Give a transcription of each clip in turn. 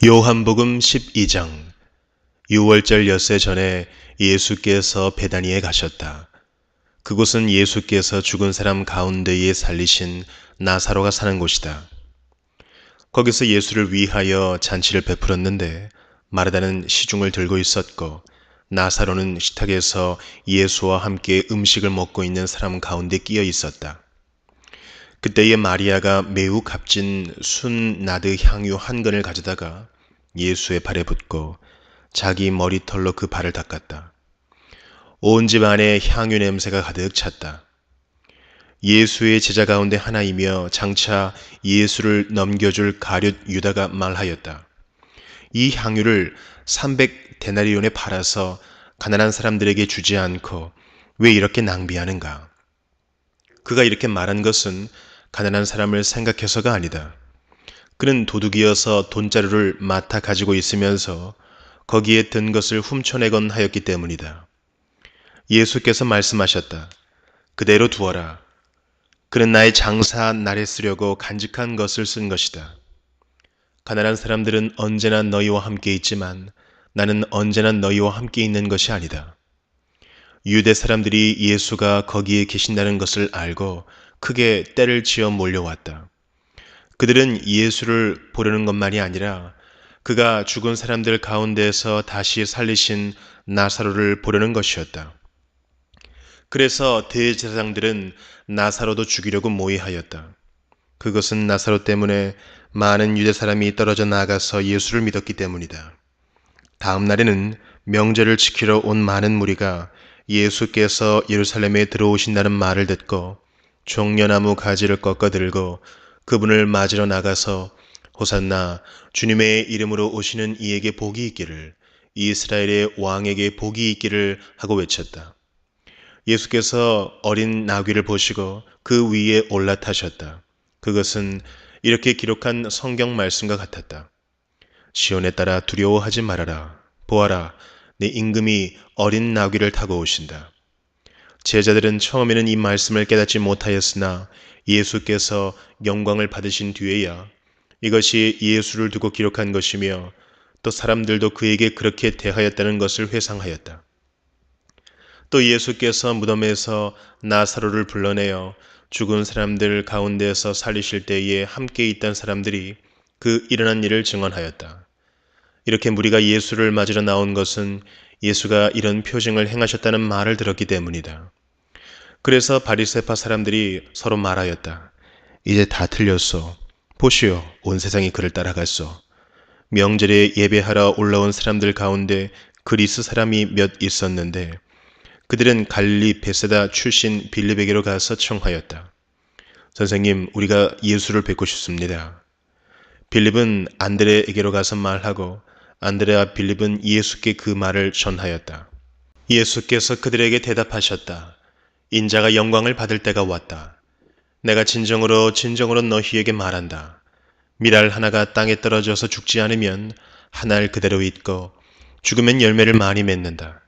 요한복음 12장. 6월절 엿새 전에 예수께서 베다니에 가셨다. 그곳은 예수께서 죽은 사람 가운데에 살리신 나사로가 사는 곳이다. 거기서 예수를 위하여 잔치를 베풀었는데 마르다는 시중을 들고 있었고 나사로는 식탁에서 예수와 함께 음식을 먹고 있는 사람 가운데 끼어 있었다. 그때에 마리아가 매우 값진 순나드 향유 한 근을 가져다가 예수의 발에 붓고 자기 머리털로 그 발을 닦았다. 온 집 안에 향유 냄새가 가득 찼다. 예수의 제자 가운데 하나이며 장차 예수를 넘겨줄 가룟 유다가 말하였다. 이 향유를 300데나리온에 팔아서 가난한 사람들에게 주지 않고 왜 이렇게 낭비하는가? 그가 이렇게 말한 것은 가난한 사람을 생각해서가 아니다. 그는 도둑이어서 돈자루를 맡아 가지고 있으면서 거기에 든 것을 훔쳐내곤 하였기 때문이다. 예수께서 말씀하셨다. 그대로 두어라. 그는 나의 장사 날에 쓰려고 간직한 것을 쓴 것이다. 가난한 사람들은 언제나 너희와 함께 있지만 나는 언제나 너희와 함께 있는 것이 아니다. 유대 사람들이 예수가 거기에 계신다는 것을 알고 크게 떼를 지어 몰려왔다. 그들은 예수를 보려는 것만이 아니라 그가 죽은 사람들 가운데서 다시 살리신 나사로를 보려는 것이었다. 그래서 대제사장들은 나사로도 죽이려고 모의하였다. 그것은 나사로 때문에 많은 유대 사람이 떨어져 나가서 예수를 믿었기 때문이다. 다음 날에는 명절을 지키러 온 많은 무리가 예수께서 예루살렘에 들어오신다는 말을 듣고 종려나무 가지를 꺾어 들고 그분을 맞으러 나가서 호산나 주님의 이름으로 오시는 이에게 복이 있기를 이스라엘의 왕에게 복이 있기를 하고 외쳤다. 예수께서 어린 나귀를 보시고 그 위에 올라타셨다. 그것은 이렇게 기록한 성경 말씀과 같았다. 시온에 따라 두려워하지 말아라. 보아라, 내 임금이 어린 나귀를 타고 오신다. 제자들은 처음에는 이 말씀을 깨닫지 못하였으나 예수께서 영광을 받으신 뒤에야 이것이 예수를 두고 기록한 것이며 또 사람들도 그에게 그렇게 대하였다는 것을 회상하였다. 또 예수께서 무덤에서 나사로를 불러내어 죽은 사람들 가운데서 살리실 때에 함께 있던 사람들이 그 일어난 일을 증언하였다. 이렇게 무리가 예수를 맞으러 나온 것은 예수가 이런 표징을 행하셨다는 말을 들었기 때문이다. 그래서 바리새파 사람들이 서로 말하였다. 이제 다 틀렸소. 보시오, 온 세상이 그를 따라갔소. 명절에 예배하러 올라온 사람들 가운데 그리스 사람이 몇 있었는데 그들은 갈릴리 베세다 출신 빌립에게로 가서 청하였다. 선생님, 우리가 예수를 뵙고 싶습니다. 빌립은 안드레에게로 가서 말하고 안드레와 빌립은 예수께 그 말을 전하였다. 예수께서 그들에게 대답하셨다. 인자가 영광을 받을 때가 왔다. 내가 진정으로 너희에게 말한다. 밀알 하나가 땅에 떨어져서 죽지 않으면 한 알 그대로 있고 죽으면 열매를 많이 맺는다.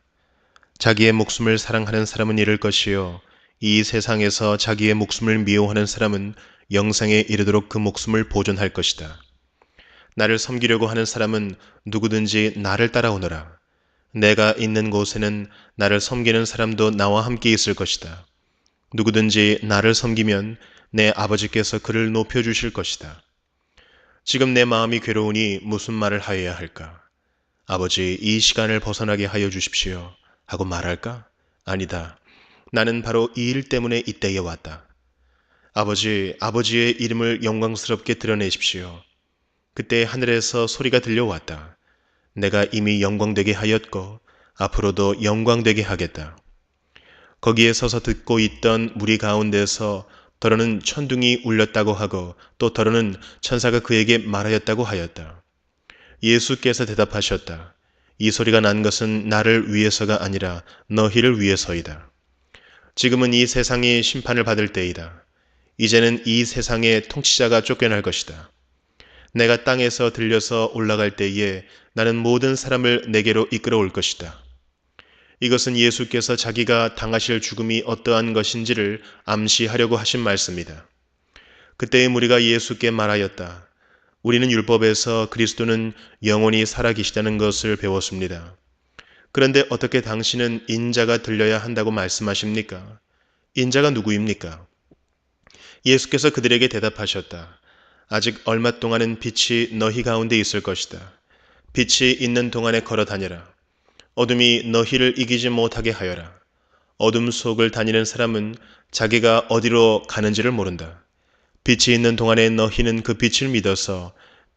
자기의 목숨을 사랑하는 사람은 잃을 것이요 이 세상에서 자기의 목숨을 미워하는 사람은 영생에 이르도록 그 목숨을 보존할 것이다. 나를 섬기려고 하는 사람은 누구든지 나를 따라오너라. 내가 있는 곳에는 나를 섬기는 사람도 나와 함께 있을 것이다. 누구든지 나를 섬기면 내 아버지께서 그를 높여주실 것이다. 지금 내 마음이 괴로우니 무슨 말을 하여야 할까? 아버지, 이 시간을 벗어나게 하여 주십시오. 하고 말할까? 아니다. 나는 바로 이 일 때문에 이때에 왔다. 아버지, 아버지의 이름을 영광스럽게 드러내십시오. 그때 하늘에서 소리가 들려왔다. 내가 이미 영광되게 하였고 앞으로도 영광되게 하겠다. 거기에 서서 듣고 있던 무리 가운데서 더러는 천둥이 울렸다고 하고 또 더러는 천사가 그에게 말하였다고 하였다. 예수께서 대답하셨다. 이 소리가 난 것은 나를 위해서가 아니라 너희를 위해서이다. 지금은 이 세상이 심판을 받을 때이다. 이제는 이 세상의 통치자가 쫓겨날 것이다. 내가 땅에서 들려서 올라갈 때에 나는 모든 사람을 내게로 이끌어 올 것이다. 이것은 예수께서 자기가 당하실 죽음이 어떠한 것인지를 암시하려고 하신 말씀이다. 그때의 무리가 예수께 말하였다. 우리는 율법에서 그리스도는 영원히 살아계시다는 것을 배웠습니다. 그런데 어떻게 당신은 인자가 들려야 한다고 말씀하십니까? 인자가 누구입니까? 예수께서 그들에게 대답하셨다. 아직 얼마 동안은 빛이 너희 가운데 있을 것이다. 빛이 있는 동안에 걸어 다녀라. 어둠이 너희를 이기지 못하게 하여라. 어둠 속을 다니는 사람은 자기가 어디로 가는지를 모른다. 빛이 있는 동안에 너희는 그 빛을 믿어서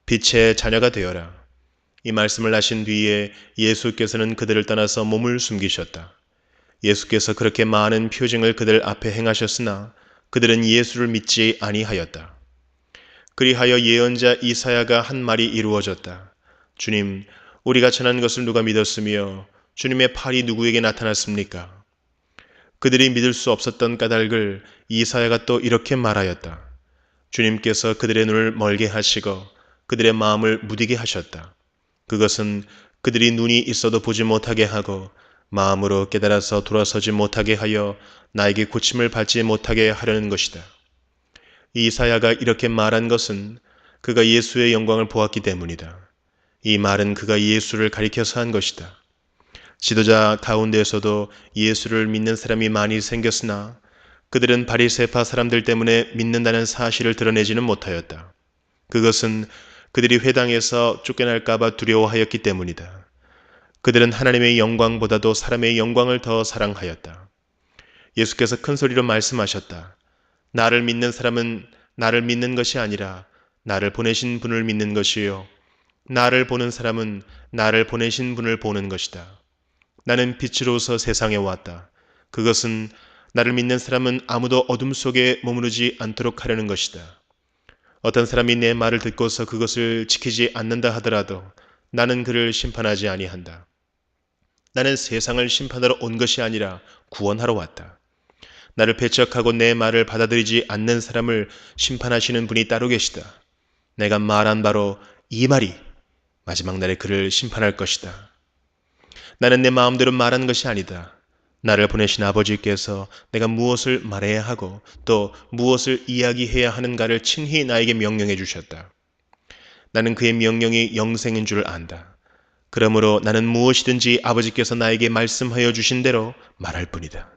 빛의 자녀가 되어라. 이 말씀을 하신 뒤에 예수께서는 그들을 떠나서 몸을 숨기셨다. 예수께서 그렇게 많은 표징을 그들 앞에 행하셨으나 그들은 예수를 믿지 아니하였다. 그리하여 예언자 이사야가 한 말이 이루어졌다. 주님, 우리가 전한 것을 누가 믿었으며 주님의 팔이 누구에게 나타났습니까? 그들이 믿을 수 없었던 까닭을 이사야가 또 이렇게 말하였다. 주님께서 그들의 눈을 멀게 하시고 그들의 마음을 무디게 하셨다. 그것은 그들이 눈이 있어도 보지 못하게 하고 마음으로 깨달아서 돌아서지 못하게 하여 나에게 고침을 받지 못하게 하려는 것이다. 이사야가 이렇게 말한 것은 그가 예수의 영광을 보았기 때문이다. 이 말은 그가 예수를 가리켜서 한 것이다. 지도자 가운데에서도 예수를 믿는 사람이 많이 생겼으나 그들은 바리새파 사람들 때문에 믿는다는 사실을 드러내지는 못하였다. 그것은 그들이 회당에서 쫓겨날까봐 두려워하였기 때문이다. 그들은 하나님의 영광보다도 사람의 영광을 더 사랑하였다. 예수께서 큰 소리로 말씀하셨다. 나를 믿는 사람은 나를 믿는 것이 아니라 나를 보내신 분을 믿는 것이요. 나를 보는 사람은 나를 보내신 분을 보는 것이다. 나는 빛으로서 세상에 왔다. 그것은 나를 믿는 사람은 아무도 어둠 속에 머무르지 않도록 하려는 것이다. 어떤 사람이 내 말을 듣고서 그것을 지키지 않는다 하더라도 나는 그를 심판하지 아니한다. 나는 세상을 심판하러 온 것이 아니라 구원하러 왔다. 나를 배척하고 내 말을 받아들이지 않는 사람을 심판하시는 분이 따로 계시다. 내가 말한 바로 이 말이 마지막 날에 그를 심판할 것이다. 나는 내 마음대로 말하는 것이 아니다. 나를 보내신 아버지께서 내가 무엇을 말해야 하고 또 무엇을 이야기해야 하는가를 친히 나에게 명령해 주셨다. 나는 그의 명령이 영생인 줄 안다. 그러므로 나는 무엇이든지 아버지께서 나에게 말씀하여 주신 대로 말할 뿐이다.